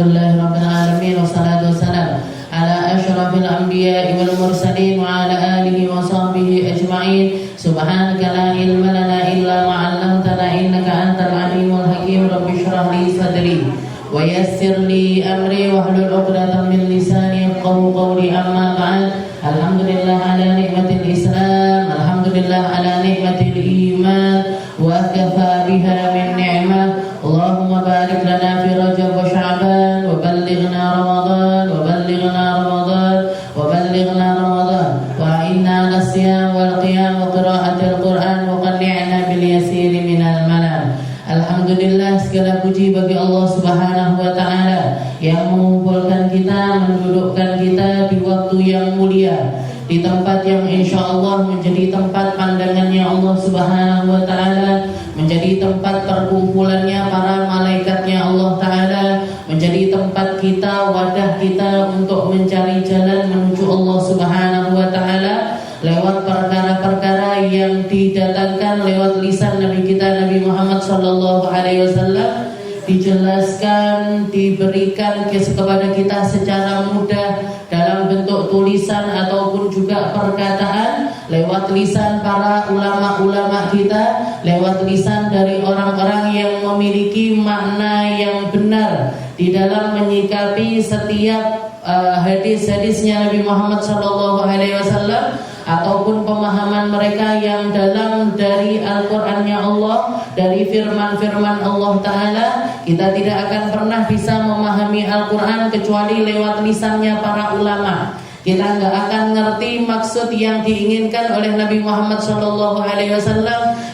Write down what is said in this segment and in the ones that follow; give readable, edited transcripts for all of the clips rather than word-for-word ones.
Alhamdulillahirabbil alamin wassalatu wassalamu ala asyrafil anbiya'i wal mursalin wa ala alihi wa sahbihi ajma'in. Subhanaka la ilma lana illa ma 'allamtana innaka antal alimul hakim. Rabbi shrah li sadri wa yassir li amri wahlul 'uqdatam min lisani yafqahu qawli. Amma ba'd. Alhamdulillah ala nikmatil Islam, alhamdulillah ala nikmatil iman, wa kafa biha min ni'mah. Allahumma barik lana fi Rajab wa Sya'ban wa ballighna Ramadan wa ballighna Ramadan wa ballighna Ramadan wa a'inna 'ala siyam wal qiyam wa qira'atil Qur'an wa qanni'na bil yasir minal manam. Alhamdulillah, segala puji bagi Allah Subhanahu wa taala yang mengumpulkan kita, mendudukkan kita di waktu yang mulia, di tempat yang insyaallah menjadi tempat pandangannya Allah Subhanahu wa taala, menjadi tempat perkumpulannya para malaikatnya Allah taala, menjadi tempat kita, wadah kita untuk mencari jalan menuju Allah Subhanahu wa taala lewat perkara-perkara yang didatangkan lewat lisan Nabi kita Nabi Muhammad sallallahu alaihi wasallam, dijelaskan, diberikan kepada kita secara mudah dalam bentuk tulisan ataupun juga perkataan lewat lisan para ulama-ulama kita, lewat lisan dari orang-orang yang memiliki makna yang benar di dalam menyikapi setiap hadis-hadisnya Nabi Muhammad sallallahu alaihi wasallam ataupun pemahaman mereka yang dalam dari Al-Qur'annya Allah, dari firman-firman Allah Ta'ala. Kita tidak akan pernah bisa memahami Al-Quran kecuali lewat lisannya para ulama. Kita nggak akan ngerti maksud yang diinginkan oleh Nabi Muhammad SAW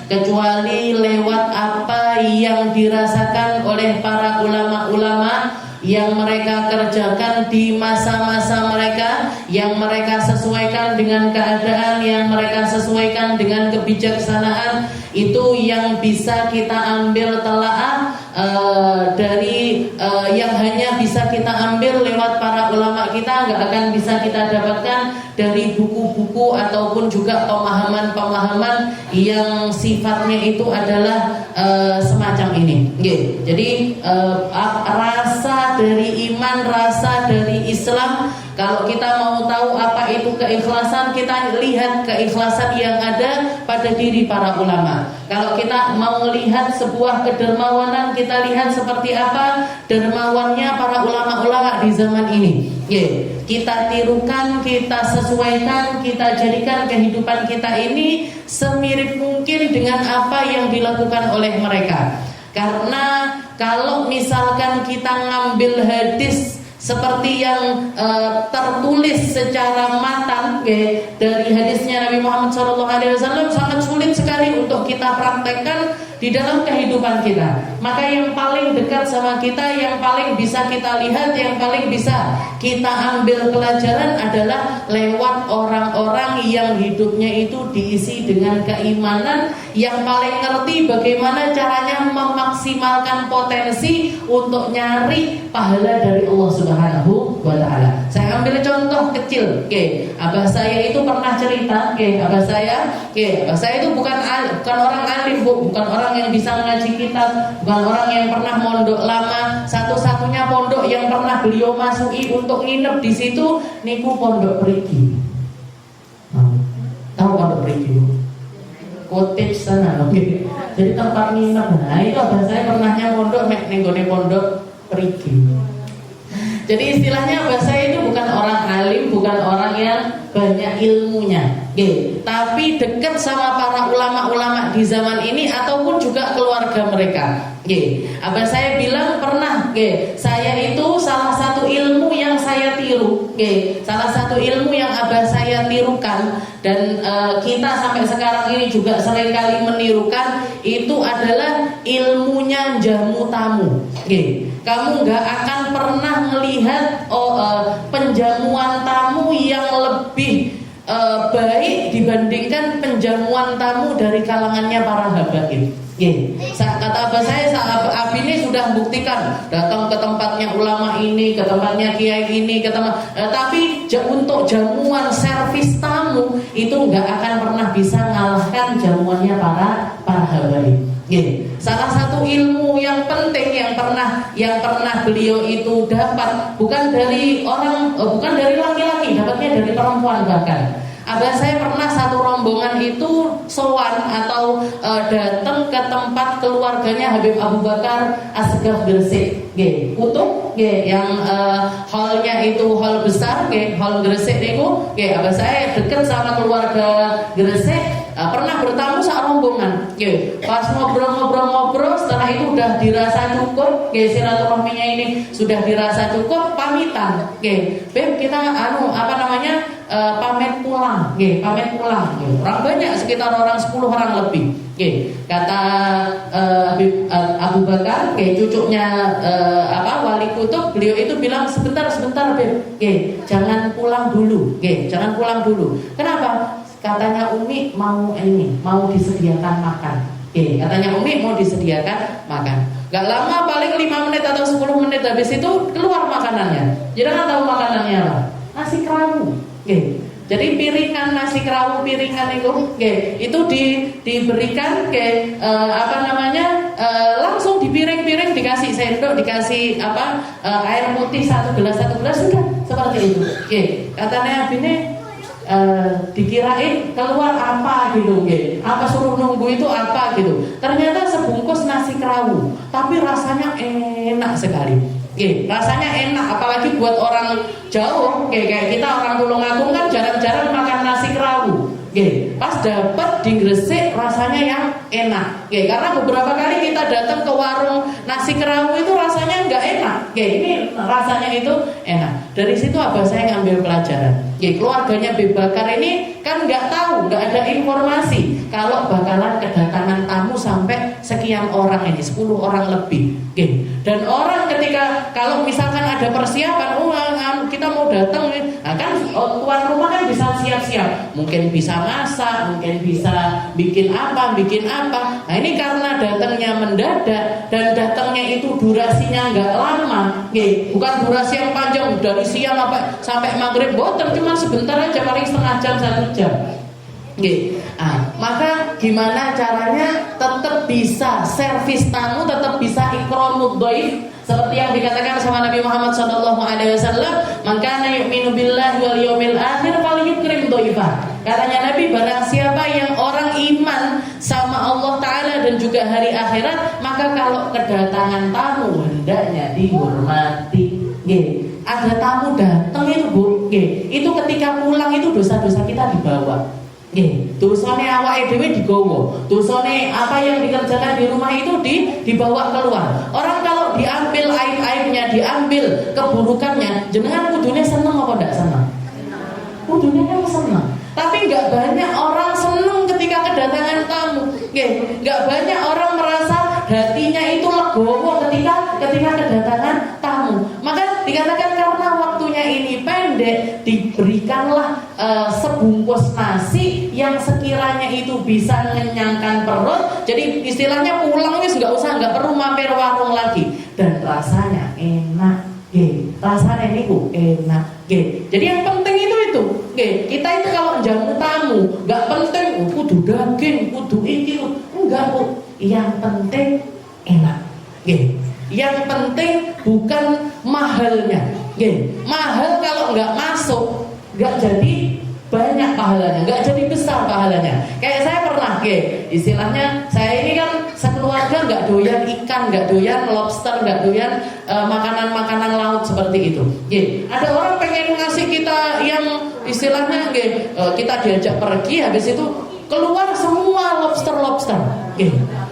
kecuali lewat apa yang dirasakan oleh para ulama-ulama yang mereka kerjakan di masa-masa mereka, yang mereka sesuaikan dengan keadaan, yang mereka sesuaikan dengan kebijaksanaan. Itu yang bisa kita ambil telaah dari yang hanya bisa kita ambil lewat para ulama kita, nggak akan bisa kita dapatkan dari buku-buku ataupun juga pemahaman-pemahaman yang sifatnya itu adalah semacam ini. Jadi rasa dari iman, rasa dari Islam, kalau kita mau tahu apa itu keikhlasan, kita lihat keikhlasan yang ada pada diri para ulama. Kalau kita mau melihat sebuah kedermawanan, kita lihat seperti apa dermawannya para ulama-ulama di zaman ini. Kita tirukan, kita sesuaikan, kita jadikan kehidupan kita ini semirip mungkin dengan apa yang dilakukan oleh mereka. Karena kalau misalkan kita ngambil hadis seperti yang tertulis secara matang dari hadisnya Nabi Muhammad SAW, sangat sulit sekali untuk kita praktekkan di dalam kehidupan kita. Maka yang paling dekat sama kita, yang paling bisa kita lihat, yang paling bisa kita ambil pelajaran adalah lewat orang-orang yang hidupnya itu diisi dengan keimanan, yang paling ngerti bagaimana caranya memaksimalkan potensi untuk nyari pahala dari Allah Subhanahu wa ta'ala. Saya ambil contoh kecil. Abah saya itu pernah cerita, abah saya itu bukan orang alim, bukan orang yang bisa mengaji kitab, bukan orang yang pernah mondok lama. Satu-satunya pondok yang pernah beliau masuki untuk nginep di situ niku pondok Perigi. Tahu pondok Perigi? Cottage sana, jadi tempat nginep. Nah, itu abah saya pernahnya mondok nenggone pondok Perigi. Jadi istilahnya abah saya itu bukan orang alim, bukan orang yang banyak ilmunya, tapi dekat sama para ulama-ulama di zaman ini ataupun juga keluarga mereka. Abah saya bilang pernah, saya itu salah satu ilmu yang saya tiru, salah satu ilmu yang abah saya tirukan dan kita sampai sekarang ini juga seringkali menirukan, itu adalah ilmunya jamu tamu. Kamu gak akan pernah melihat penjamuan tamu yang lebih baik dibandingkan penjamuan tamu dari kalangannya para habaib. Kata abah saya, abah ini sudah buktikan datang ke tempatnya ulama ini, ke tempatnya kiai ini, tapi untuk jamuan servis tamu itu nggak akan pernah bisa ngalahkan jamuannya para habaib. Salah satu ilmu yang penting yang pernah beliau itu dapat bukan dari laki-laki, dapatnya dari perempuan bahkan. Abah saya pernah satu rombongan itu sowan atau datang ke tempat keluarganya Habib Abu Bakar Asgaf Gresik, Kutub, yang hallnya itu hall besar, hall Gresik niku, abah saya dekat sama keluarga Gresik. Pernah bertamu saat rombongan, pas ngobrol, setelah itu udah dirasa cukup, silaturahminya ini sudah dirasa cukup, pamitan, Beb kita pamit pulang, pamit pulang. Orang banyak, sekitar 10 orang lebih. Kata Abu Bakar, cucunya Wali Kutub, beliau itu bilang sebentar Beb, jangan pulang dulu, Kenapa? Katanya Umi mau disediakan makan. Katanya Umi mau disediakan makan. Gak lama, paling 5 menit atau 10 menit habis itu keluar makanannya. Jadi kan tahu makanannya apa? Nasi kerawu. Jadi piringan nasi kerawu itu diberikan langsung di piring-piring, dikasih sendok, dikasih air putih satu gelas sudah seperti itu. Katanya Bine dikirain keluar apa gitu, apa suruh nunggu itu apa gitu. Ternyata sebungkus nasi kerawu, tapi rasanya enak sekali. Rasanya enak, apalagi buat orang jauh, kayak kita orang Tulungagung kan jarang-jarang makan nasi kerawu. Pas dapat di Gresik rasanya yang enak. Karena beberapa kali kita datang ke warung nasi kerawu itu rasanya nggak enak. Ini rasanya itu enak. Dari situ abah saya ngambil pelajaran. Keluarganya Habib Bakar ini kan nggak tahu, nggak ada informasi kalau bakalan kedatangan tamu sampai sekian orang ini, 10 orang lebih. Dan orang ketika kalau misalkan ada persiapan, kita mau datang, kan tuan rumah kan bisa siap-siap, mungkin bisa masak, mungkin bisa bikin apa. Nah ini karena datangnya mendadak dan datangnya itu durasinya nggak lama, bukan durasi yang panjang dari siang sampai maghrib, boten, cuma sebentar aja, paling setengah jam 1 jam. Maka gimana caranya tetap bisa servis tamu, tetap bisa ikramud dhaif, seperti yang dikatakan sama Nabi Muhammad SAW, "Man kana yu'minu billahi wal yawmil akhir falyukrim dhaifah." Katanya Nabi, barang siapa yang orang iman sama Allah Ta'ala dan juga hari akhirat, maka kalau kedatangan tamu hendaknya dihormati. Ada tamu datang itu Bu, itu ketika pulang itu dosa-dosa kita dibawa. Dosane awake dhewe digowo, dosane apa yang dikerjakan di rumah itu dibawa keluar. Orang kalau diambil aib-aibnya, diambil keburukannya, jenengan kudune seneng apa ndak seneng? Kudune kan seneng. Tapi nggak banyak orang seneng ketika kedatangan tamu. Nggak banyak orang merasa hatinya itu legowo ketika kedatangan tamu. Maka dikatakan karena waktunya ini pendek, diberikanlah sebungkus nasi yang sekiranya itu bisa mengenyangkan perut. Jadi istilahnya pulang wis nggak perlu mampir warung lagi, dan rasanya enak. Rasanya ini enak. Jadi yang penting itu. Kita itu kalau jamu tamu nggak penting kudu daging, kudu iki, enggak Bu. Yang penting enak. Yang penting bukan mahalnya. Mahal kalau nggak masuk, nggak jadi banyak pahalanya, nggak jadi besar pahalanya. Kayak saya pernah, istilahnya saya ini kan sekeluarga nggak doyan ikan, nggak doyan lobster, nggak doyan makanan-makanan laut seperti itu. Ada orang pengen ngasih kita yang istilahnya, kita diajak pergi, habis itu keluar semua lobster.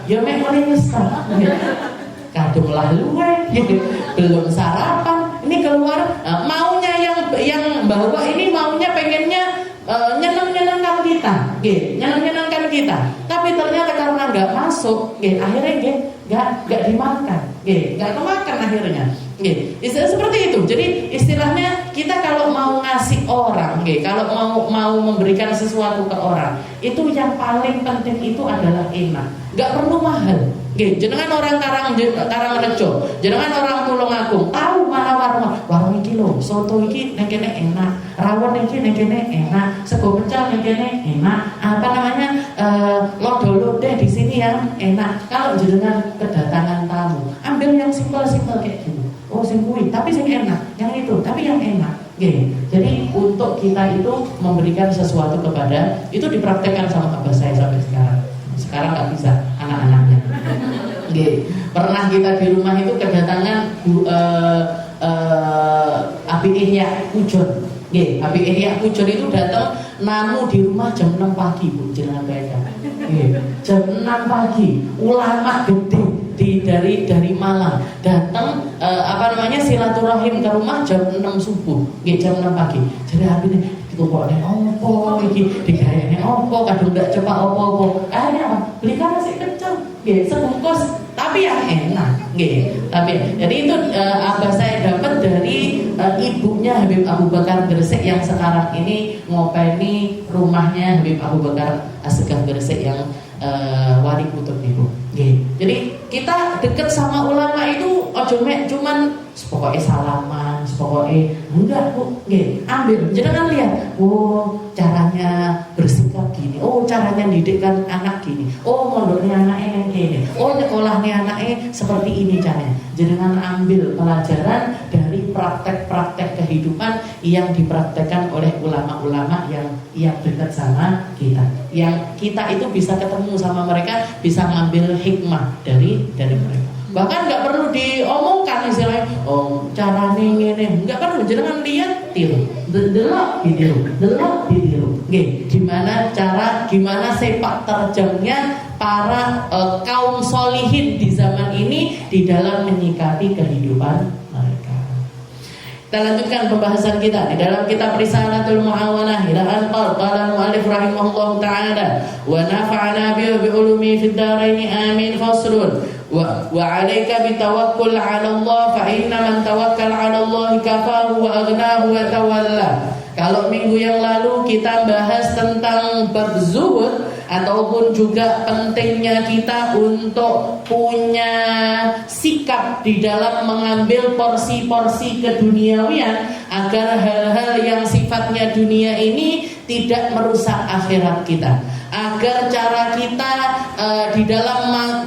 Ya memang nyesel. Kadung lalu belum sarapan, ini keluar maunya yang bawa ini maunya pengennya nyenang-nyenangkan kita, tapi ternyata karena nggak masuk, akhirnya nggak dimakan, nggak kemakan akhirnya. Istilah seperti itu. Jadi istilahnya kita kalau mau ngasih orang, kalau mau memberikan sesuatu ke orang, itu yang paling penting itu adalah enak, nggak perlu mahal. Jenengan orang Karangrejo, jenengan orang Tulungagung, tahu mana warung iki lho, soto iki ning kene enak, rawon iki ning kene enak, sego pecel ning kene enak, apa namanya lodeh-lodeh di sini yang enak. Kalau jenengan kedatangan tamu, ambil yang simpel-simpel kayak gitu. Oh sing kuwi, tapi sing enak, yang itu, tapi yang enak. Jadi untuk kita itu memberikan sesuatu kepada, itu dipraktekkan sama abah saya sampai sekarang. Sekarang nggak bisa anak-anaknya. Pernah kita di rumah itu kedatangan Abi Ihya Pujon. Abi Ihya Pujon itu datang namu di rumah jam 6 pagi, Bu, jangan beda. Jam 6 pagi, ulama gede dari Malang datang silaturahim ke rumah jam 6 subuh, jam 6 pagi. Jadi Abi ini ditupokne opo iki, digayane opo, kadung ndak cepak opo-opo. Akhirnya beli nasi kecil, sebungkus tapi yang enak, tapi jadi itu abah saya dapat dari ibunya Habib Abu Bakar Gresik yang sekarang ini ngopeni rumahnya Habib Abu Bakar Asegaf Gresik yang Wali Kutub Ibu. Jadi kita deket sama ulama itu ojo mek cuman pokoknya salaman, pokoknya enggak, Bu. Ambil, jangan lihat, oh caranya bersikap gini, oh caranya didikkan anak gini, oh mondoknya anaknya gini, oh nyekolahnya anaknya seperti ini caranya. Jangan ambil pelajaran dari praktek-praktek kehidupan yang dipraktekkan oleh ulama-ulama yang dekat sama kita. Yang kita itu bisa ketemu sama mereka, bisa ngambil hikmah dari mereka. Bahkan nggak perlu diomongkan istilahnya, oh caranya ini, nggak perlu, jangan lihat, tiru, delok ditiru. Gimana sepak terjangnya para kaum solihin di zaman ini di dalam menyikapi kehidupan mereka. Kita lanjutkan pembahasan kita di dalam kitab Risalatul Muawanah ila al-Qalb. Qala al-mu'allif rahimahullahu ta'ala wa nafa'ana bi ulumi fid dharain amin. Faslun wa 'alaika bitawakkul 'ala Allah fa inna man tawakkal 'ala Allah kafahu wa aghnahu wa tawalla. Kalau minggu yang lalu kita bahas tentang bab zuhud ataupun juga pentingnya kita untuk punya sikap di dalam mengambil porsi-porsi keduniawian agar hal-hal yang sifatnya dunia ini tidak merusak akhirat kita, agar cara kita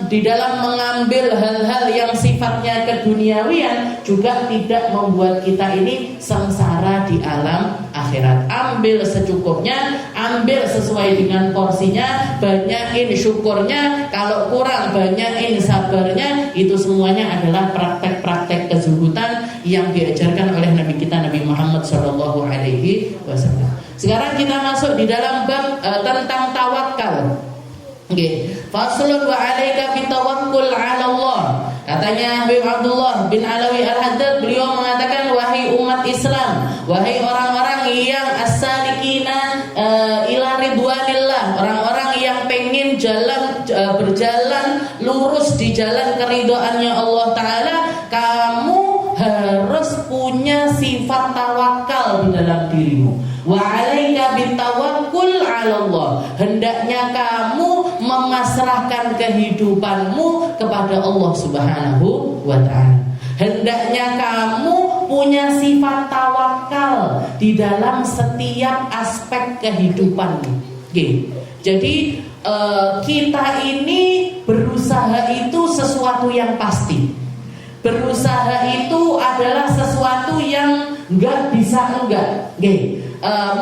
di dalam mengambil hal-hal yang sifatnya keduniawian juga tidak membuat kita ini sengsara di alam akhirat. Ambil secukupnya, ambil sesuai dengan porsinya, banyakin syukurnya, kalau kurang banyakin sabarnya. Itu semuanya adalah praktek-praktek kezuhudan yang diajarkan oleh Nabi kita Nabi Muhammad SAW. Sekarang kita masuk di dalam bab tentang tawakal. Faslun wa 'alaika bitawakkul 'ala Allah. Katanya Habib Abdullah bin Alawi Al-Haddad, beliau mengatakan, wahai umat Islam, wahai orang-orang yang as-salikina ila ridwanillah, orang-orang yang pengen berjalan lurus di jalan keridhaannya Allah Ta'ala, kamu harus punya sifat tawakal di dalam dirimu. Wa 'alaika bitawakkul 'ala Allah. Hendaknya kamu memasrahkan kehidupanmu kepada Allah Subhanahu wa ta'ala. Hendaknya kamu punya sifat tawakal di dalam setiap aspek kehidupanmu. Jadi kita ini berusaha itu sesuatu yang pasti. Berusaha itu adalah sesuatu yang enggak bisa enggak.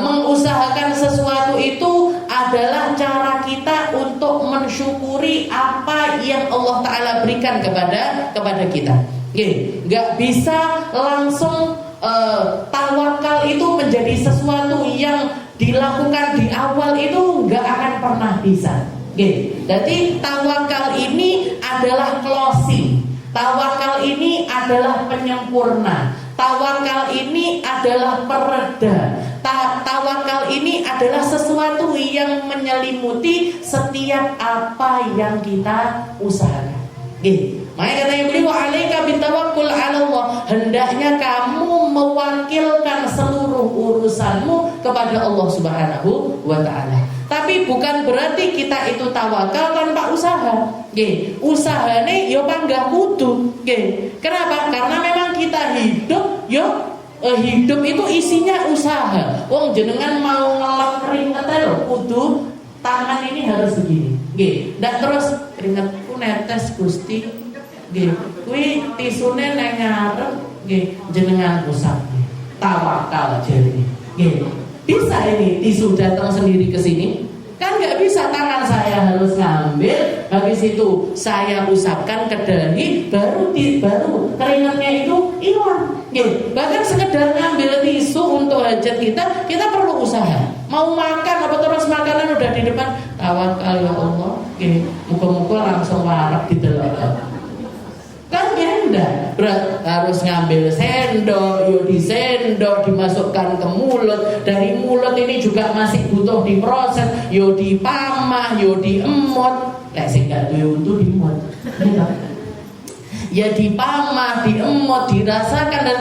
Mengusahakan sesuatu itu adalah cara kita untuk mensyukuri apa yang Allah Ta'ala berikan kepada kita. Enggak bisa langsung tawakal itu menjadi sesuatu yang dilakukan di awal, itu enggak akan pernah bisa. Jadi tawakal ini adalah closing. Tawakal ini adalah penyempurna. Tawakal ini adalah pereda. Tawakal ini adalah sesuatu yang menyelimuti setiap apa yang kita usahakan. Makanya katanya beliau, alaika bitawakkul 'ala Allah. Hendaknya kamu mewakilkan seluruh urusanmu kepada Allah Subhanahu wa ta'ala. Tapi bukan berarti kita itu tawakal tanpa usaha. Usahane yo panggah kudu. Kenapa? Karena memang kita hidup yo hidup itu isinya usaha. Wong jenengan mau ngelap keringet lho, kudu tangan ini harus begini. Nggih, ndak terus keringetku netes Gusti. Nggih, kuwi tisune nang ngarep nggih jenengan usap. Tawakal jadi. Nggih. Bisa ini tisu datang sendiri ke sini? Kan nggak bisa, tangan saya harus ngambil, habis itu saya usapkan ke dahi, baru keringatnya itu hilang. Bahkan sekedar ngambil tisu untuk hajat kita perlu usaha. Mau makan apa terus makanan udah di depan, tawakal ya Allah. Muka-muka langsung warak di dalam. Kan enggak, harus ngambil sendok, yo di sendok dimasukkan ke mulut, dari mulut ini juga masih butuh diproses, yo dipamah, yo diemot, lek sing gak duwe untu diemot. Ya dipamah, diemot, dirasakan dan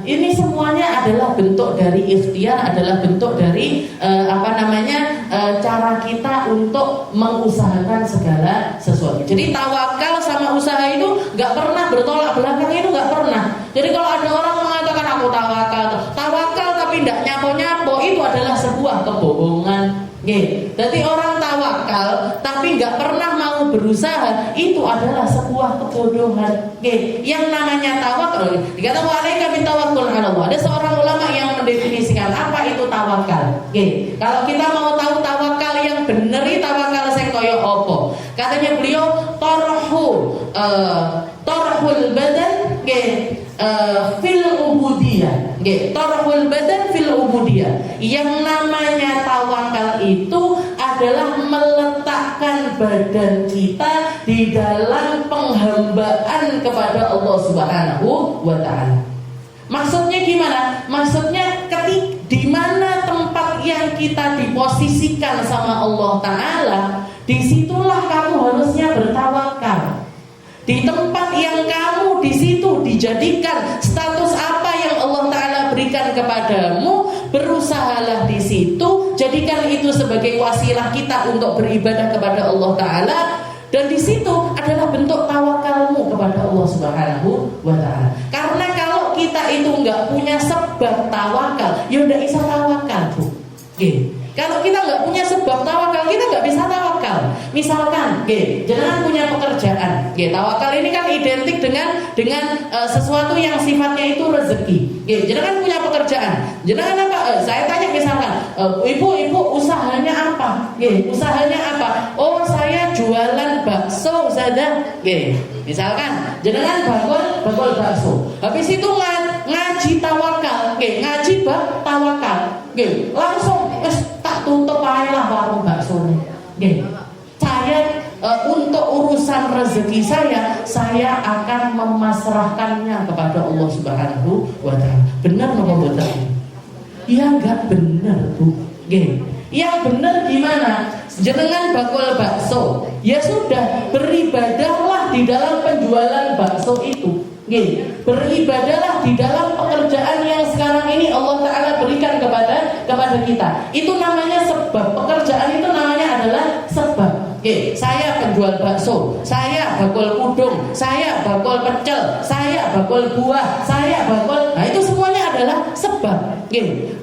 ini semuanya adalah bentuk dari ikhtiar, adalah bentuk dari cara kita untuk mengusahakan segala sesuatu. Jadi tawakal sama usaha itu nggak pernah bertolak belakang, itu nggak pernah. Jadi kalau ada orang mengatakan aku tawakal tapi tidak nyapo-nyapo, itu adalah sebuah kebohongan. Jadi orang tawakal tapi nggak pernah mau berusaha, itu adalah sebuah kebodohan. Yang namanya tawakal, dikatakan alaika bitawakkul ala Allah. Ada seorang ulama yang mendefinisikan apa itu tawakal. Kalau kita mau tahu tawakal yang bener, tawakal sing kaya apa? Katanya beliau tarhul badan fil ubudiyah. Tarhul badan fil ubudiyah. Yang namanya tawakal itu adalah meletakkan badan kita di dalam penghambaan kepada Allah Subhanahu wa taala. Maksudnya gimana? Maksudnya di mana tempat yang kita diposisikan sama Allah taala, disitulah kamu harusnya bertawakal. Di tempat yang kamu di situ dijadikan status apa yang Allah Ta'ala berikan kepadamu, berusahalah di situ, jadikan itu sebagai wasilah kita untuk beribadah kepada Allah Ta'ala, dan di situ adalah bentuk tawakalmu kepada Allah Subhanahu wa Ta'ala. Karena kalau kita itu nggak punya sebab tawakal, ya udah bisa tawakal, Bu. Kalau kita nggak punya sebab tawakal, kita nggak bisa tawakal. Misalkan, jangan punya pekerjaan. Tawakal ini kan identik dengan sesuatu yang sifatnya itu rezeki. Jangan punya pekerjaan. Jangan apa? Saya tanya misalkan, ibu usahanya apa? Usahanya apa? Oh, saya jualan bakso saja. Misalkan, jangan bakul bakso. Habis itu ngaji tawakal. Ngaji tawakal. Langsung tak tutup aja lah warung bakso ini. Saya untuk urusan rezeki saya akan memasrahkannya kepada Allah Subhanahu wa taala. Benar apa betul? Ya enggak benar, Bu. Yang benar gimana? Jenengan bakul bakso, ya sudah, beribadahlah di dalam penjualan bakso itu. Beribadahlah di dalam pekerjaan yang sekarang ini Allah Ta'ala berikan kepada kita. Itu namanya sebab. Pekerjaan itu namanya adalah sebab. Saya penjual bakso, saya bakul kudung, saya bakul pecel, saya bakul buah, saya bakul, nah itu semuanya adalah sebab.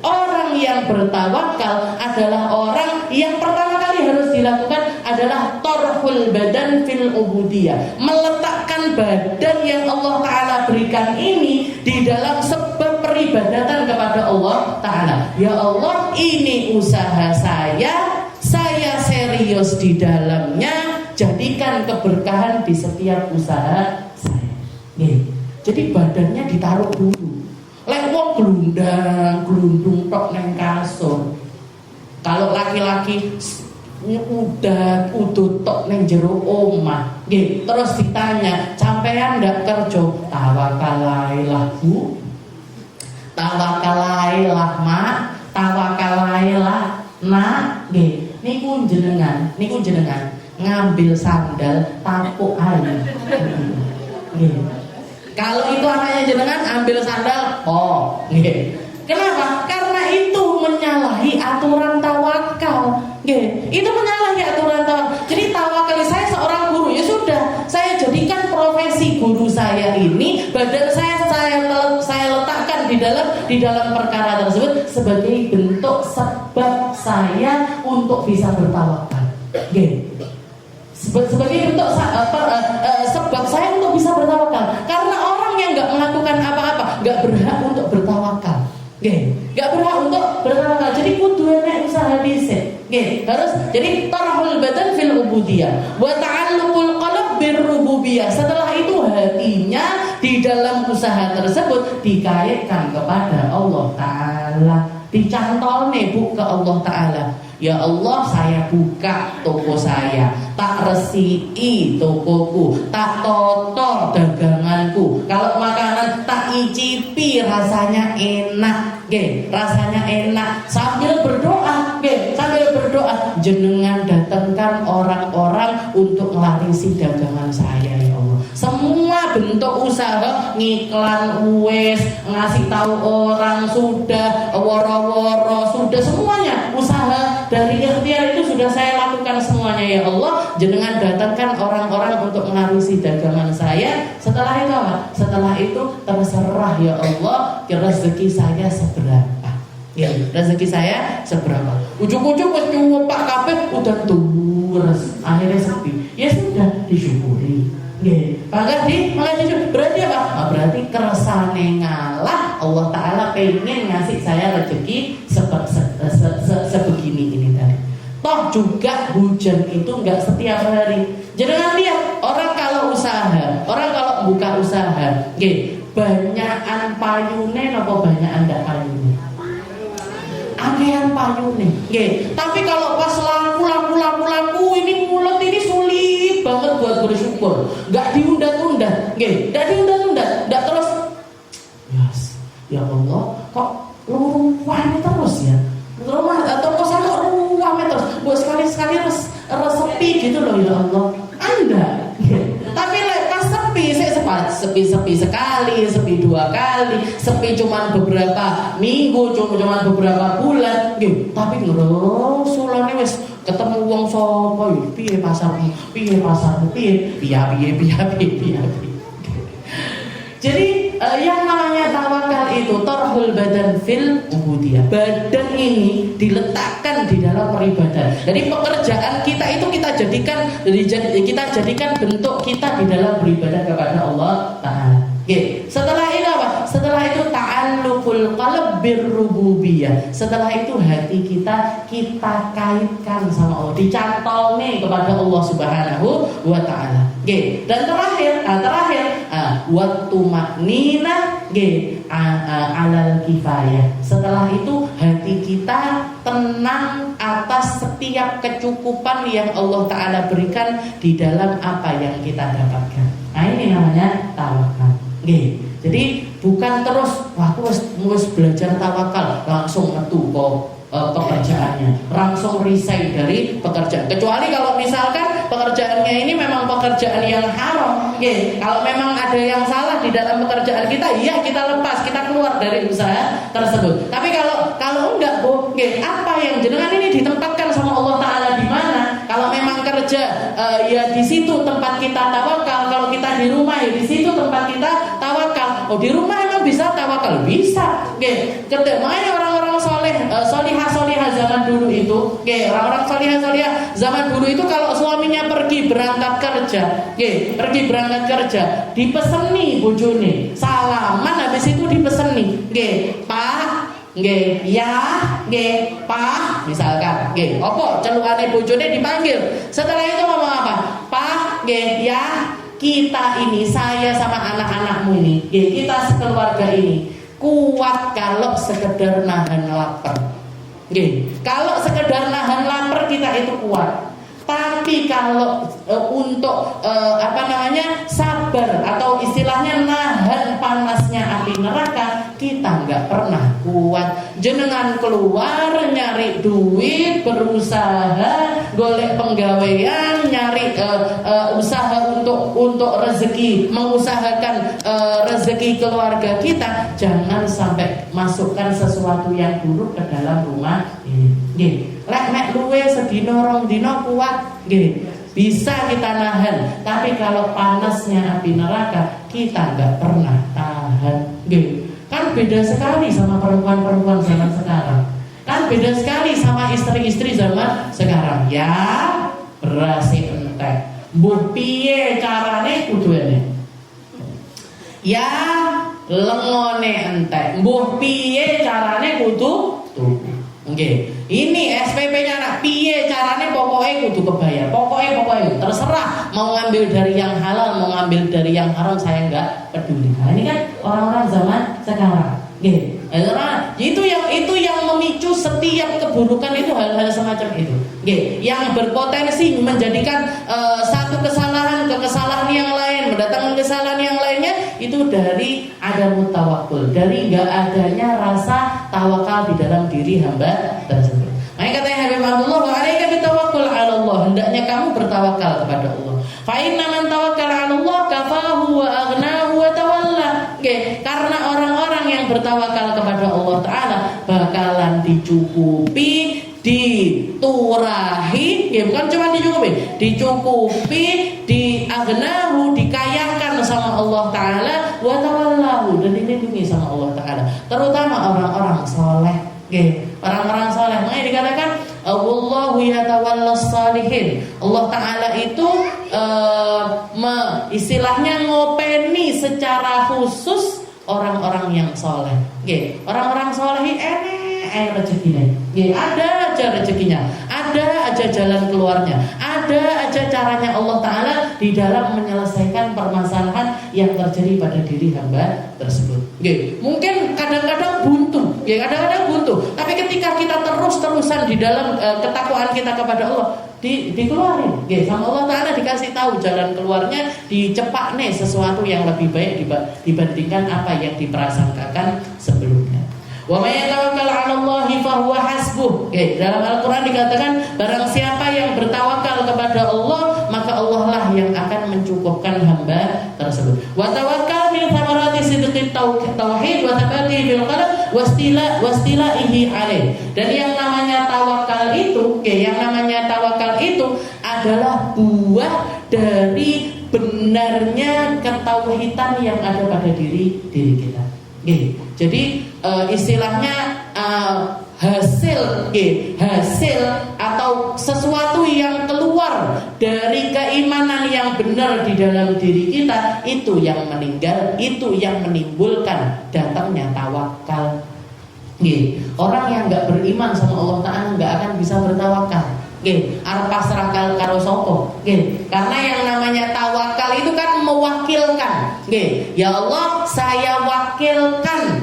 Orang yang bertawakal adalah orang yang pertama kali harus dilakukan adalah tarhul badan fil ubudiyah, meletakkan badan yang Allah Ta'ala berikan ini di dalam sebab peribadatan kepada Allah Ta'ala. Ya Allah, ini usaha saya serius di dalamnya, jadikan keberkahan di setiap usaha saya. Jadi badannya ditaruh dulu. Lek wong glundung tok nang kasur. Kalau laki-laki udah tok neng jero omah, terus ditanya, sampean ndak kerja? Tawakalailah, Bu. Tawakalailah, Mak. Tawakalailah, Nak. Niku jenengan ngambil sandal tapuk air. Kalau itu anaknya jenengan ambil sandal, kenapa? Karena itu menyalahi aturan tawakal. Itu menyalahi aturan tawakal. Jadi tawakal, saya seorang guru, ya sudah, saya jadikan profesi guru saya ini, badan saya letakkan di di dalam perkara tersebut sebagai bentuk sebab saya untuk bisa bertawakal. Sebagai bentuk sebab saya untuk bisa bertawakal. Karena orang yang nggak melakukan apa-apa nggak berhak untuk bertawakal. Nggak berhak untuk bertawakal. Jadi kudunya usaha dhisik. Harus jadi tarhul badan fil ubudiyah wa ta'alluqul qalb bir rububiyah. Setelah itu hatinya di dalam usaha tersebut dikaitkan kepada Allah Ta'ala, dicantolne bu ke Allah Ta'ala. Ya Allah, saya buka toko saya, tak resiki tokoku, tak toto daganganku. Kalau makanan tak icipi rasanya enak, rasanya enak. Sambil berdoa, sambil berdoa, jenengan datangkan orang-orang untuk ngelarisi dagangan saya ya Allah. Semua bentuk usaha, ngiklan wes, ngasih tahu orang sudah, woro-woro sudah, semuanya usaha dari ikhtiar itu sudah saya lakukan semuanya ya Allah. Jenengan datangkan orang-orang untuk mengarusi dagangan saya. Setelah itu apa? Setelah itu terserah ya Allah rezeki saya seberapa. Ya, rezeki saya seberapa. Ujung-ujung wis nyuwek kabeh udah terus akhirnya sepi. Ya sudah disyukuri. Maka disyukuri. Berarti apa? Berarti keresane ngalah Allah Ta'ala pengen ngasih saya rezeki sebegini ini tadi. Toh juga hujan itu nggak setiap hari. Jangan lihat orang kalau usaha, orang kalau buka usaha, banyakan payune apa banyakan ndak payune? Akehan payune. Tapi kalau pas laku ini mulut ini sulit banget buat bersyukur. Nggak diunda-tunda, nggak terus. Yes, ya Allah, kok luruhane terus ya? Rumah atau kosan kok ruame terus? Buat sekali-sekali sepi gitu loh ya Allah. Anda. Tapi pas sepi sekali, sepi 2 kali, sepi cuman beberapa minggu, cuman beberapa bulan, tapi ngerusulane wis ketemu wong sapa yo piye pasarmu, piye. Jadi yang namanya tawakal itu tarhul badan fil ubudiyah. Badan ini diletakkan di dalam peribadahan. Jadi pekerjaan kita itu kita jadikan bentuk kita di dalam beribadah kepada Allah Ta'ala. Setelah itu apa? Setelah itu ta'alluqul qalb bir rububiyah. Setelah itu hati kita kaitkan sama Allah, dicantolne kepada Allah Subhanahu wa Ta'ala. Dan terakhir waktu maknina alal kifayah. Setelah itu hati kita tenang atas setiap kecukupan yang Allah Ta'ala berikan di dalam apa yang kita dapatkan. Nah ini namanya tawakal. Jadi bukan terus aku harus belajar tawakal langsung metu kok pekerjaannya, langsung resign dari pekerjaan. Kecuali kalau misalkan pekerjaannya ini memang pekerjaan yang haram. Kalau memang ada yang salah di dalam pekerjaan kita, ya kita lepas, kita keluar dari usaha tersebut. Tapi kalau enggak, apa yang jenengan ini ditempatkan sama Allah Ta'ala di mana? Kalau memang kerja ya di situ tempat kita tawakal. Kalau kita di rumah ya di situ tempat kita tawakal. Oh di rumah emang bisa tawakal? Bisa. Makanya orang-orang solihah zaman dulu itu, orang-orang solihah zaman dulu itu kalau suaminya pergi berangkat kerja, dipeseni bojone, salaman habis itu dipeseni, Pak, Pak, misalkan, opo celukane bojone dipanggil. Setelah itu ngomong apa? Pak, ya, kita ini, saya sama anak-anakmu ini, kita sekeluarga ini kuat kalau sekedar nahan lapar. Kalau sekedar nahan lapar kita itu kuat. Tapi kalau untuk sabar atau istilahnya nahan panasnya api neraka, kita nggak pernah kuat. Jenengan keluar nyari duit, berusaha, golek penggawaian, nyari usaha untuk rezeki, mengusahakan rezeki keluarga kita. Jangan sampai masukkan sesuatu yang buruk ke dalam rumah ini. Lek nek luwe sedina rong dina kuat, bisa kita nahan. Tapi kalau panasnya api neraka kita nggak pernah tahan. Kan beda sekali sama perempuan-perempuan zaman sekarang. Kan beda sekali sama istri-istri zaman sekarang. Ya, berasi entek. Mbuh piye carane kudune? Ya, lengone entek. Mbuh piye carane kudu tuku. Oke. Ini SPP-nya anak piye carane pokoknya kudu kebayar. Pokoknya terserah mau ngambil dari yang halal, mau ngambil dari yang haram, saya enggak peduli. Nah, ini kan orang-orang zaman sekarang. Oke. Karena itu yang memicu setiap keburukan itu hal-hal semacam itu. Oke. Yang berpotensi menjadikan satu kesalahan ke kesalahan yang lain, mendatangkan kesalahan yang lainnya itu dari ada tawakul, dari enggak adanya rasa tawakal di dalam diri hamba tersebut. Makanya katanya Habib Abdullah, wa alaika bitawakkul 'ala Allah, hendaknya kamu bertawakal kepada Allah. Fa inna man tawakkala 'ala Allah kafahu wa aghnahu wa tawalla. Oke, karena orang-orang yang bertawakal kepada Allah Ta'ala bakalan dicukupi, diturahi, ya bukan cuma dicukupi, diaghnahu, dikayakan sama Allah Ta'ala, wa tawallahu, dan dilindungi sama Allah Ta'ala, terutama orang-orang soleh. Orang-orang soleh, makanya dikatakan Allahu yatawallas salihin. Allah Ta'ala itu istilahnya ngopeni secara khusus orang-orang yang soleh. Orang-orang soleh enak rezekinya. Ada aja rezekinya, ada aja jalan keluarnya, ada aja caranya Allah Ta'ala di dalam menyelesaikan permasalahan yang terjadi pada diri hamba tersebut. Mungkin kadang-kadang buntu, tapi ketika kita terus-terusan di dalam ketakwaan kita kepada Allah, dikeluarin, sama Allah Ta'ala dikasih tahu jalan keluarnya, dicepakne sesuatu yang lebih baik dibandingkan apa yang diprasangkakan sebelumnya. Wa may yatawakkal 'ala Allahi fa huwa hasbuh. Dalam Al-Qur'an dikatakan barang siapa yang bertawakal kepada Allah, maka Allah lah yang akan mencukupkan hamba tersebut. Wa tawakkal min thamarati sidqit tauhid wa thabati bil qalb wastilaihi alaih. Dan yang namanya tawakal itu, adalah buah dari benarnya ketauhidan yang ada pada diri kita. Jadi istilahnya hasil atau sesuatu yang keluar dari keimanan yang benar di dalam diri kita, itu yang meninggal, itu yang menimbulkan datangnya tawakal. Orang yang nggak beriman sama Allah Ta'ala nggak akan bisa bertawakal. Arep pasrah karo sapa? Karena yang namanya tawakal itu kan mewakilkan. Ya Allah, saya wakilkan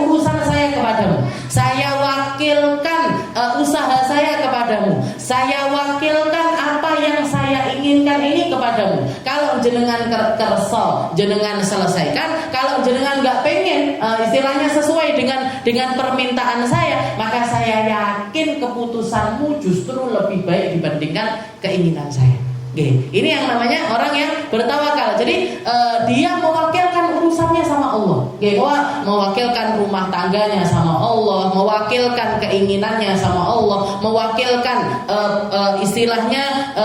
urusan saya kepadamu. Saya wakilkan usaha saya kepadamu. Saya wakilkan apa yang saya inginkan ini kepadamu. Kalau jenengan kerso, jenengan selesaikan. Kalau jenengan nggak pengen, istilahnya sesuai dengan permintaan saya, maka saya yakin keputusanmu justru lebih baik dibandingkan keinginan saya. Ini yang namanya orang yang bertawakal. Jadi dia mewakilkan urusannya sama Allah. Mewakilkan rumah tangganya sama Allah, mewakilkan keinginannya sama Allah, mewakilkan istilahnya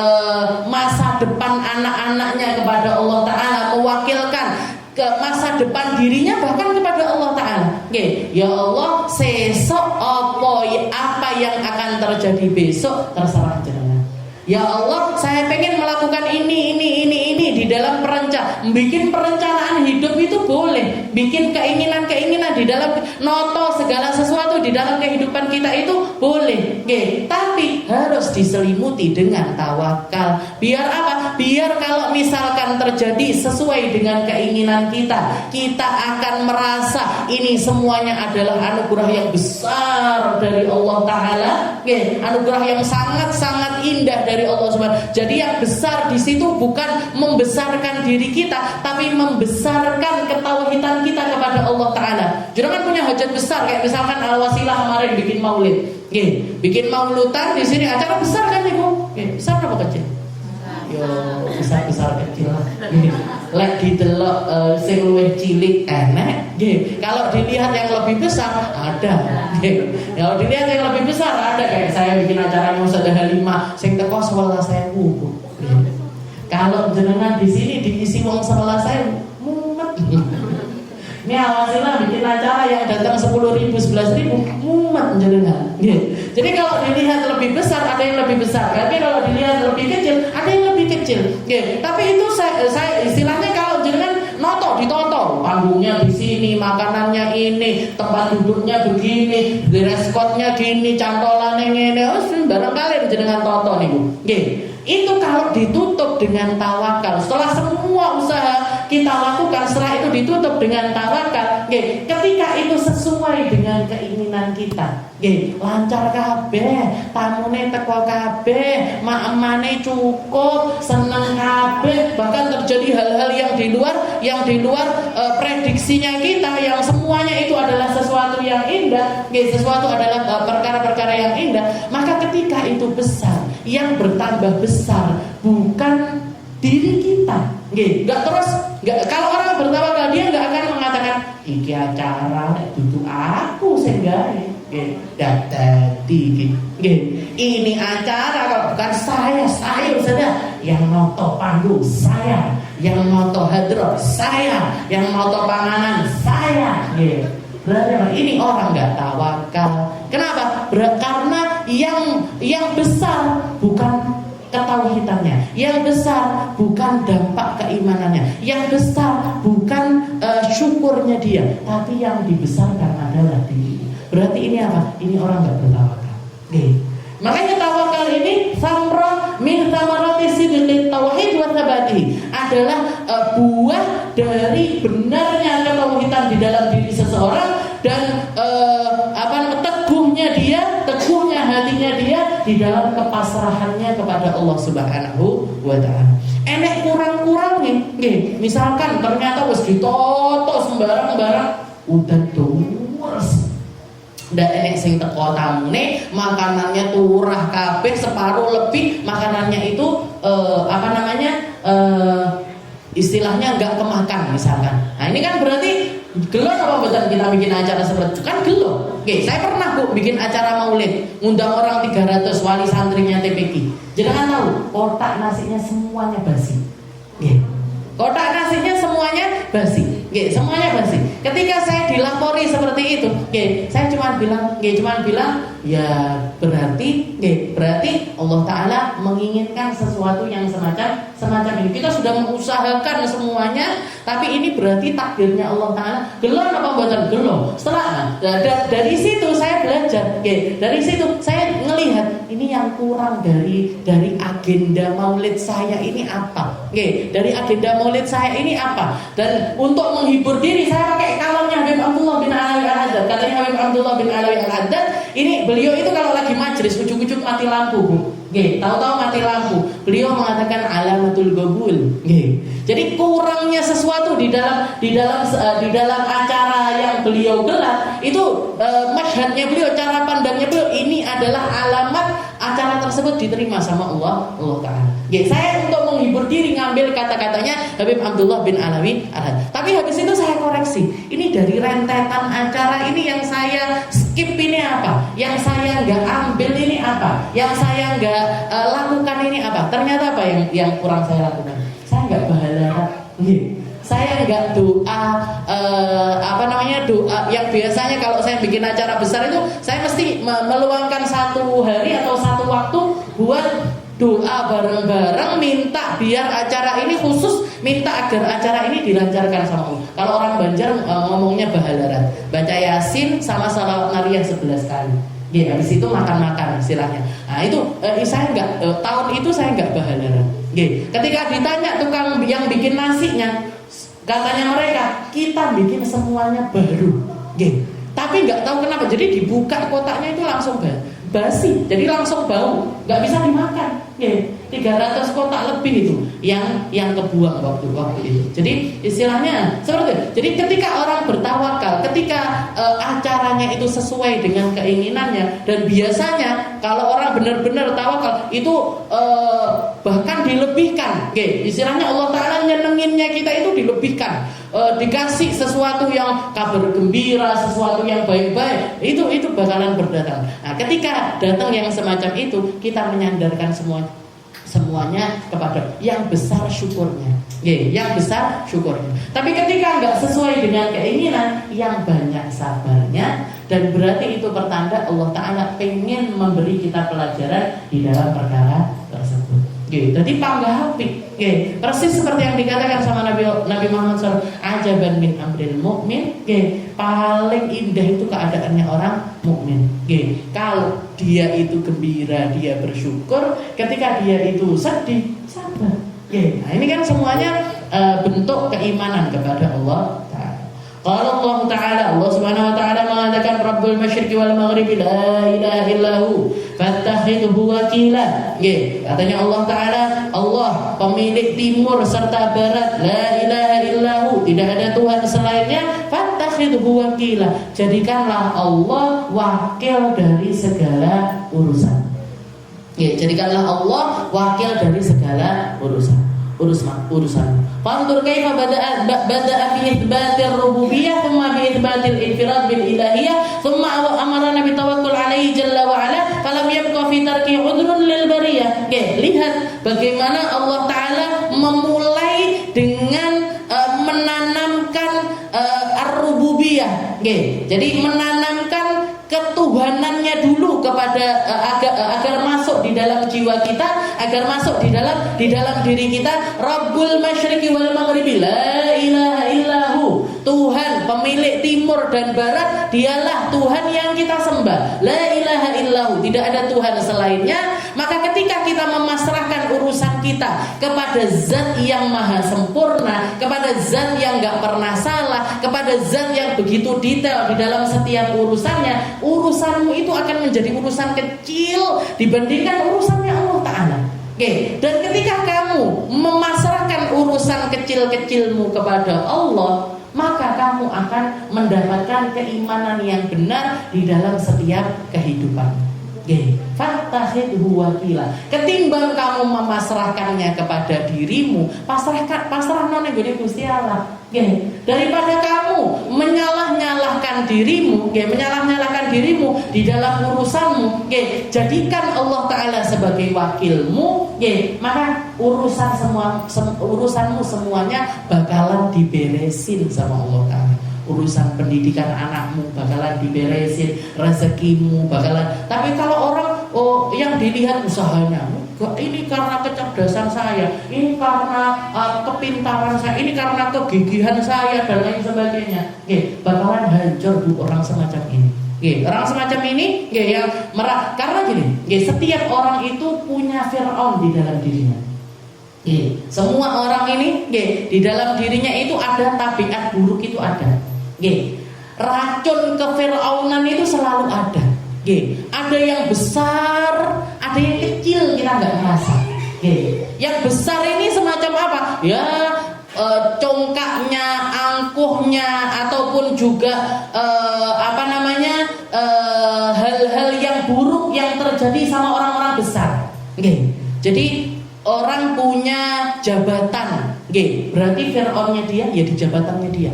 masa depan anak-anaknya kepada Allah Ta'ala, mewakilkan ke masa depan dirinya bahkan kepada Allah Ta'ala. Ya Allah, sesok apa yang akan terjadi besok terserah jenengan. Ya Allah, saya pengen melakukan ini di dalam bikin perencanaan hidup itu boleh, bikin keinginan di dalam noto segala sesuatu di dalam kehidupan kita itu boleh. Tapi harus diselimuti dengan tawakal. Biar apa? Biar kalau misalkan terjadi sesuai dengan keinginan kita akan merasa ini semuanya adalah anugerah yang besar dari Allah Ta'ala. Anugerah yang sangat-sangat indah dari Allah Subhanahu. Jadi yang besar di situ bukan membesarkan diri kita, tapi membesarkan ketauhidan kita kepada Allah Ta'ala. Jangan punya hajat besar, kayak misalkan Al-Wasilah kemarin bikin maulid. Bikin maulutan di sini acara besar kan Ibu? Besar apa kecil? Yo, besar kecil lah. Lek didelok sing luwih cilik enek. Kalau dilihat yang lebih besar ada. Kalau dilihat yang lebih besar ada, kayak saya bikin acara Musadah 5 sing teko 11.000. Kalau jenengan di sini diisi wong 11.000, mumet. Ini awasilah bikin acara yang datang 10.000, 11.000, mumet jenengan. Jadi kalau dilihat lebih besar ada yang lebih besar, tapi kalau dilihat lebih kecil ada yang lebih kecil. Tapi itu saya istilahnya kalau jenengan ditonton, panggungnya di sini, makanannya ini, tempat duduknya begini, dress code-nya gini, cantolannya ngene, barangkali jenengan tonton ibu. Itu kalau ditutup dengan tawakal. Setelah semua usaha kita lakukan, setelah itu ditutup dengan tawakal, ketika itu sesuai dengan keinginan kita, lancar kabeh, tamune teko kabeh, mak-emane cukup, seneng kabeh, bahkan terjadi hal-hal yang di luar prediksinya kita, yang semuanya itu adalah sesuatu yang indah, sesuatu adalah perkara-perkara yang indah. Maka ketika itu besar, yang bertambah besar bukan diri kita. Kalau orang bertawakal dia nggak akan mengatakan iki acara duduk aku sehingga tadi ini acara kalau bukan saya sudah yang noto panggung saya, yang noto hadroh saya, yang noto panganan saya. Berarti ini orang nggak tawakal. Kenapa? Karena yang besar bukan ketauhidannya, yang besar bukan dampak keimanannya, yang besar bukan syukurnya dia, tapi yang dibesarkan adalah diri. Berarti ini apa? Ini orang nggak bertawakal. Makanya tawakal ini samrah min samarati sidqit tauhid wa tsabatihi, adalah buah dari benarnya ketauhidan di dalam diri seseorang dan teguhnya hatinya dia di dalam kepasrahannya kepada Allah Subhanahu wa taala. Enek kurang-kurangnya, misalkan ternyata wis ditoto sembarang-sembarang udah terus. Ndak enek sing teko tamune, makanannya turah kabeh, separuh lebih makanannya itu istilahnya enggak kemakan misalkan. Nah, ini kan berarti gelo apa betul kita bikin acara seperti itu? Kan gelo. Saya pernah bikin acara maulid, ngundang orang 300 wali santrinya TPQ. Jangan tahu, kotak nasinya semuanya basi. Kotak nasinya semuanya basi. Semuanya basi. Ketika saya dilapori seperti itu, saya cuma bilang, ya berarti Allah Taala menginginkan sesuatu yang semacam ini. Kita sudah mengusahakan semuanya, tapi ini berarti takdirnya Allah Taala. Gelo apa buatan gelo? Setelah dari situ saya belajar, dari situ saya ngelihat ini yang kurang dari agenda maulid saya ini apa? Dari agenda maulid saya ini apa? Dan untuk menghibur diri saya pakai kalomnya Habib Abdullah bin Alawi Al-Haddad. Katanya Habib Abdullah bin Alawi Al-Haddad ini beliau itu kalau lagi majelis ujuk-ujuk mati lampu, Bu. Tahu-tahu mati lampu. Beliau mengatakan alamatul qabul. Jadi kurangnya sesuatu di dalam acara yang beliau gelar itu masyhadnya beliau, cara pandangnya beliau, ini adalah alamat acara tersebut diterima sama Allah Taala. Saya untuk menghibur diri ngambil kata-katanya Habib Abdullah bin Alawi Al-Haddad. Tapi habis itu saya koreksi. Ini dari rentetan acara ini yang saya skip ini apa? Yang saya nggak ambil ini apa? Yang saya nggak lakukan ini apa? Ternyata apa yang kurang saya lakukan? Saya nggak bahala. Saya nggak doa doa yang biasanya kalau saya bikin acara besar itu saya mesti meluangkan satu hari atau satu waktu buat doa bareng-bareng, minta biar acara ini khusus, minta agar acara ini dilancarkan sama Allah. Kalau orang Banjar ngomongnya bahalaran, baca Yasin sama salawat nariyah 11 kali. Habis itu makan-makan istilahnya. Nah itu saya nggak tahun itu saya nggak bahalaran. Ketika ditanya tukang yang bikin nasinya, katanya mereka kita bikin semuanya baru. Tapi nggak tahu kenapa. Jadi dibuka kotaknya itu langsung basi, jadi langsung bau, nggak bisa dimakan. 300 kotak lebih itu yang kebuang waktu itu. Jadi istilahnya seperti itu. Jadi ketika orang bertawakal, ketika acaranya itu sesuai dengan keinginannya, dan biasanya kalau orang benar-benar tawakal itu bahkan dilebihkan. Istilahnya Allah Taala nyenenginnya kita itu dilebihkan. Dikasih sesuatu yang kabar gembira, sesuatu yang baik-baik, itu bakalan berdatang. Nah, ketika datang yang semacam itu, kita menyandarkan semuanya kepada yang besar syukurnya. Yang besar syukurnya. Tapi ketika nggak sesuai dengan keinginan, yang banyak sabarnya. Dan berarti itu pertanda Allah Ta'ala pengen memberi kita pelajaran di dalam perkara tersebut. Jadi panggah api. Persis seperti yang dikatakan sama Nabi Muhammad SAW, ajaban min amril mu'min. Paling indah itu keadaannya orang mukmin. Kalau dia itu gembira, dia bersyukur. Ketika dia itu sedih, sabar. Nah ini kan semuanya bentuk keimanan kepada Allah Ta'ala. Qala Allah Ta'ala, Allah Subhanahu wa Ta'ala mengatakan Rabbul Masyriqi wal Maghribi la ilaha illahu fattakhidhu wakila. Katanya Allah Ta'ala, Allah pemilik timur serta barat, la ilaha illahu, tidak ada Tuhan selainnya, fattakhidhu wakila, jadikanlah Allah wakil dari segala urusan. Jadikanlah Allah wakil dari segala urusan. Fanzur kaifa bada'a fi itsbatir rububiyyah thumma bi itsbatil infirad bil ilahiyah thumma amarna bi tawakkul alaihi jalla wa ala falam yabqa fi tarki udrun lil bariyah. Lihat bagaimana Allah Ta'ala memulai dengan menanamkan ar-rububiyah. Jadi menanamkan ketuhanannya dulu kepada agar masuk di dalam jiwa kita, agar masuk di dalam diri kita. Rabbul Masyriqi wal Maghribi la ilaha illahu, Tuhan pemilik timur dan barat, dialah Tuhan yang kita sembah. La ilaha illahu, tidak ada Tuhan selainnya. Maka ketika kita memasrahkan urusan kita kepada zat yang maha sempurna, kepada zat yang gak pernah salah, kepada zat yang begitu detail di dalam setiap urusannya, urusanmu itu akan menjadi urusan kecil dibandingkan urusannya Allah Ta'ala. Dan ketika kamu memasrahkan urusan kecil-kecilmu kepada Allah, maka kamu akan mendapatkan keimanan yang benar di dalam setiap kehidupan. Fattakhidhu wakila. Ketimbang kamu memasrahkannya kepada dirimu, pasrah nang ngene Gusti Allah. Daripada kamu menyalah-nyalahkan dirimu, di dalam urusanmu, jadikan Allah Ta'ala sebagai wakilmu, maka urusanmu semuanya bakalan diberesin sama Allah Ta'ala. Urusan pendidikan anakmu bakalan diberesin, rezekimu bakalan. Tapi kalau orang yang dilihat usahanya, ini karena kecerdasan saya, ini karena kepintaran saya, ini karena kegigihan saya dan lain sebagainya, bakalan hancur orang semacam ini. Orang semacam ini yang merah. Karena gini, setiap orang itu punya Fir'aun di dalam dirinya. Semua orang ini di dalam dirinya itu ada tabiat buruk, itu ada. Racun kefir'aunan itu selalu ada. Ada yang besar, ada yang kecil, kita nggak merasa. Yang besar ini semacam apa? Ya, congkaknya, angkuhnya, ataupun juga hal-hal yang buruk yang terjadi sama orang-orang besar. Jadi orang punya jabatan, berarti Fir'aunnya dia ya di jabatannya dia.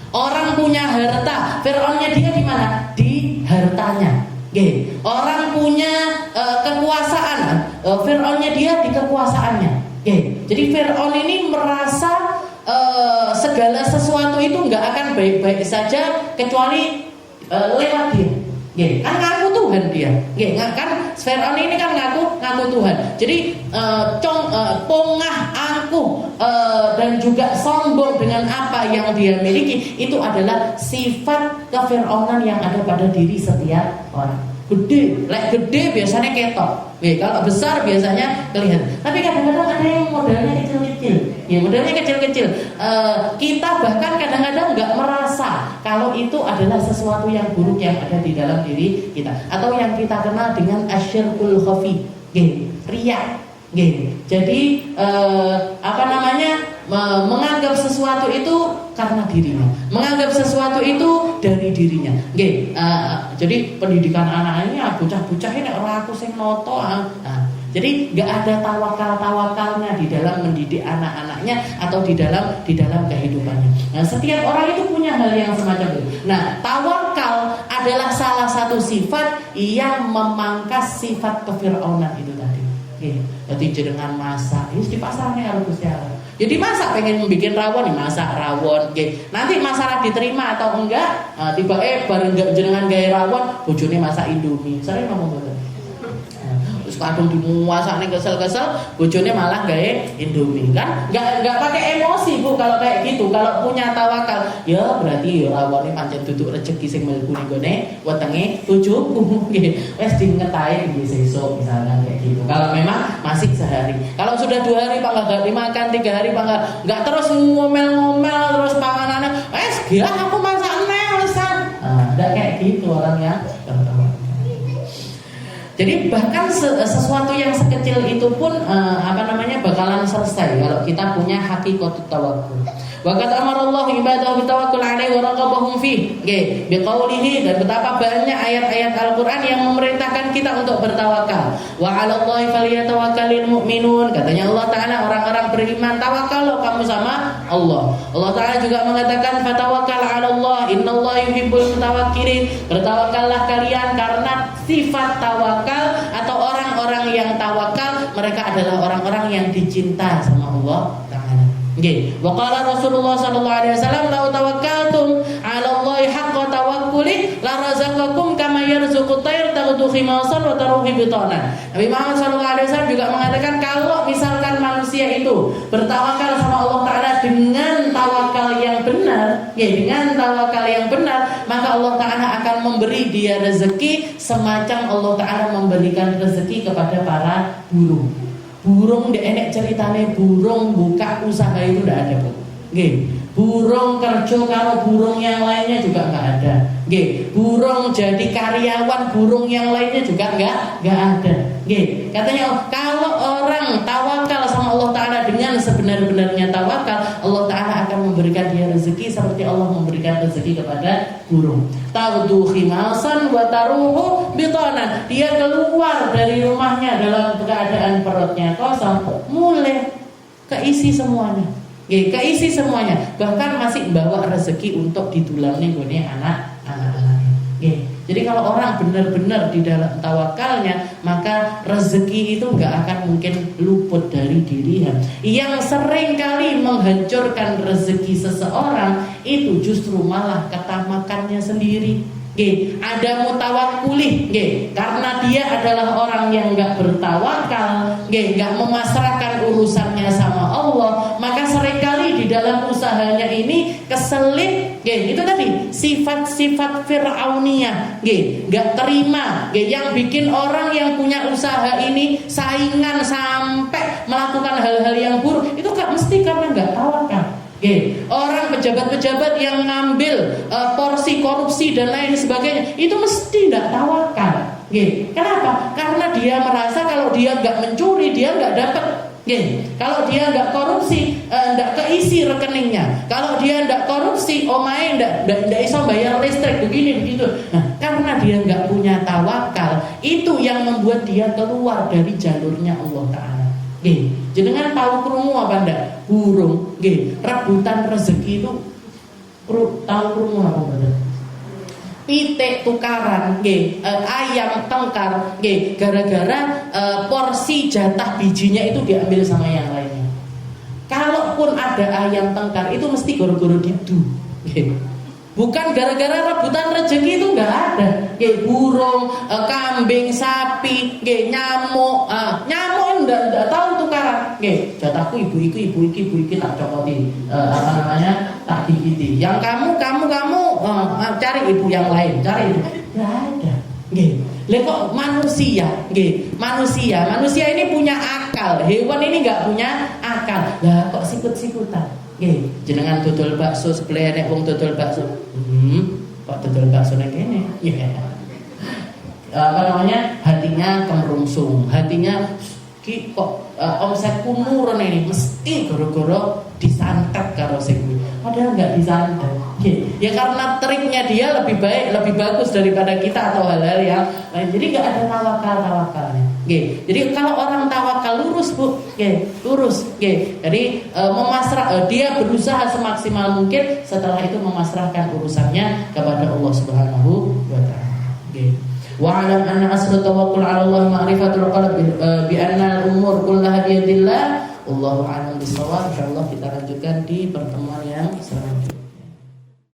Orang punya harta, Fir'aunnya dia di mana? Di hartanya. Orang punya kekuasaan, Fir'aunnya dia di kekuasaannya. Jadi Fir'aun ini merasa segala sesuatu itu nggak akan baik-baik saja kecuali lewat dia. Kan ngaku Tuhan dia. Kan Fir'aun ini kan ngaku Tuhan. Jadi pongah, angkuh dan juga sombong dengan apa yang dia miliki, itu adalah sifat kefir'aunan yang ada pada diri setiap orang. Gede biasanya ketok. Kalau besar biasanya kelihatan. Tapi kadang-kadang ada yang modelnya kecil-kecil. Modelnya kecil-kecil. Kita bahkan kadang-kadang nggak merasa kalau itu adalah sesuatu yang buruk yang ada di dalam diri kita, atau yang kita kenal dengan asyirkul khafi, riya. Jadi menganggap sesuatu itu karena dirinya, menganggap sesuatu itu dari dirinya. Jadi pendidikan anaknya bocah-bocah ini orang aku sing noto. Jadi nggak ada tawakalnya di dalam mendidik anak-anaknya atau di dalam kehidupannya. Nah, setiap orang itu punya hal yang semacam itu. Nah, tawakal adalah salah satu sifat yang memangkas sifat kefir'aunan itu tadi. Nggih, dadi jenengan masak wis dipasarne karo Gusti Allah. Jadi masak pengen bikin rawon nih, masak rawon nggih. Nanti masalah diterima atau enggak, tiba bareng jenengan gawe rawon, bojone masak Indomie. Sering ngomong ngoten. Terus kadung dimasakne kesel-kesel, bojone malah gawe Indomie. Kan enggak pakai emosi Bu kalau kayak gitu. Kalau punya tawakal, ya berarti ya rawone pancen duduk rezeki sing mlebu ning gone wetenge tujuhku nggih. Wis dingetahe nggih sesuk misalkan kayak gitu. Kalau memang masih sehari. Kalau sudah 2 hari Pak enggak dimakan, 3 hari Pak enggak terus ngomel-ngomel terus panganannya, "Wes, gila aku masakne wisan." Enggak kayak gitu orang yang bertawakal. Jadi bahkan sesuatu yang sekecil itu pun bakalan selesai kalau kita punya hakikatut tawakkul. Wa qad amara Allah ibadahu bitawakkul alaihi wa raqabahum fi. Nggih, biqaulihi, dan betapa banyak ayat-ayat Al-Qur'an yang memerintahkan kita untuk bertawakal. Wa 'alallahi falyatawakkalul mu'minun. Katanya Allah Taala, orang-orang beriman tawakal kamu sama Allah. Allah Taala juga mengatakan fatawakkal 'alallah innallaha yuhibbul mutawakkilin. Bertawakallah kalian karena sifat tawakal atau orang-orang yang tawakal mereka adalah orang-orang yang dicinta sama Allah Taala. Nggih, wa qala Rasulullah sallallahu alaihi wasallam la tawakkaltum 'ala Allahi haqqa tawakkuli la razaqakum kama yarzuqut tayr taghdu khimasan wa taruhi bitanan. Nabi Muhammad sallallahu alaihi wasallam juga mengatakan kalau misalkan manusia itu bertawakal sama Allah Taala dengan tawakal yang benar, ya dengan tawakal yang benar, maka Allah Taala akan memberi dia rezeki semacam Allah Taala memberikan rezeki kepada para burung. Burung di enek ceritane burung buka usaha itu tidak ada Bu. Nggih. Burung kerja kalau burung yang lainnya juga nggak ada. Nggih. Burung jadi karyawan burung yang lainnya juga nggak ada. Nggih. Katanya kalau orang tawakal sama Allah Taala dengan sebenar-benarnya tawakal, Allah Taala akan memberikan dia rezeki seperti Allah memberikan rezeki kepada burung. Taghdu khimasan wa taruhu bitanan. Dia keluar dari rumahnya dalam keadaan perutnya kosong, mulai keisi semuanya. Nggih, keisi semuanya. Bahkan masih bawa rezeki untuk ditulangnya gone anak-anaknya. Nggih. Jadi kalau orang benar-benar di dalam tawakalnya, maka rezeki itu enggak akan mungkin luput dari dirinya. Yang sering kali menghancurkan rezeki seseorang itu justru malah ketamakannya sendiri. Nggih, ada mutawakkuli, nggih, karena dia adalah orang yang enggak bertawakal, nggih, enggak memasrahkan urusannya sama Allah, maka seringkali di dalam usahanya ini keselip, nggih, itu tadi sifat-sifat fir'auniyah, nggih, enggak terima, nggih, yang bikin orang yang punya usaha ini saingan sampai melakukan hal-hal yang buruk, itu enggak mesti karena enggak tawakal. Okay. Orang pejabat-pejabat yang ngambil porsi korupsi dan lain sebagainya itu mesti tidak tawakal. Okay. Kenapa? Karena dia merasa kalau dia nggak mencuri dia nggak dapat. Okay. Kalau dia nggak korupsi nggak keisi rekeningnya. Kalau dia nggak korupsi omae nggak iso bayar listrik begini begitu. Nah, karena dia nggak punya tawakal, itu yang membuat dia keluar dari jalurnya Allah Taala. Nggih, jenengan tahu krungu apa ndak? Burung, nggih, rebutan rezeki itu tahu krungu apa ndak? Pitik tukaran, nggih, ayam tengkar, nggih, gara-gara porsi jatah bijinya itu diambil sama yang lainnya. Kalaupun ada ayam tengkar itu mesti goro-goro didu, nggih. Bukan gara-gara rebutan rezeki itu nggak ada. Nggih, burung, kambing, sapi, nggih, nyamuk, nyamuk ndak tahu tukaran. Nggih, jatahku ibu iki tak cokoti, tak gigiti. Yang kamu cari ibu yang lain, cari ibu. Nggak ada. Nggih. Lah kok manusia, nggih, manusia ini punya akal. Hewan ini nggak punya akal. Lah kok sikut-sikutan. Nggih, jenengan dodol bakso sebelah nek wong dodol bakso. Kok dodol bakso nek kene? Ya. Hatinya kemerungsung, hatinya ki kok omsetku nurun ini mesti gara-gara disantet karo sing kuwi. Padahal enggak disantet. Ya karena triknya dia lebih baik, lebih bagus daripada kita atau hal-hal yang lain. Jadi enggak ada tawakalnya. Jadi kalau orang tawakal lurus Bu, lurus. Jadi dia berusaha semaksimal mungkin, setelah itu memasrahkan urusannya kepada Allah Subhanahu wa taala. Wa'lam anna aslu tawakkul 'ala Allah ma'rifatul qalb bi anna al-umur kullaha bi yadillah. Wallahu a'lam bishawab. Insyaallah kita lanjutkan di pertemuan yang selanjutnya.